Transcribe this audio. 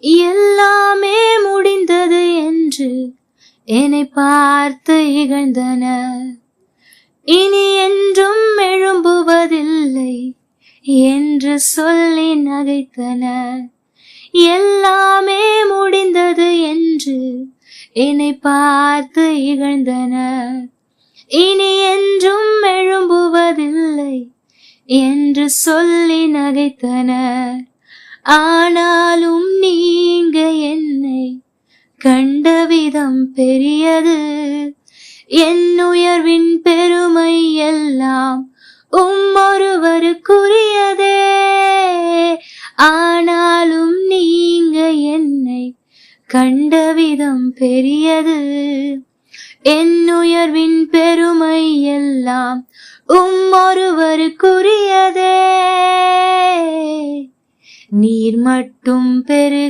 எல்லாமே முடிந்தது என்று என்னை பார்த்து இகழ்ந்தனர். இனி என்றும் எழும்புவதில்லை என்று சொல்லி நகைத்தனர். எல்லாமே முடிந்தது என்று என்னை பார்த்து இகழ்ந்தனர். இனி என்றும் எழும்புவதில்லை என்று சொல்லி நகைத்தனர். ஆனாலும் நீங்க என்னை கண்ட விதம் பெரியது. என் உயர்வின் பெருமை எல்லாம் ஒருவருக்குரியதே. ஆனாலும் நீங்க என்னை கண்ட விதம் பெரியது. என் உயர்வின் பெருமை எல்லாம் ஒருவருக்குரியதே. நீர் மட்டும் பெரு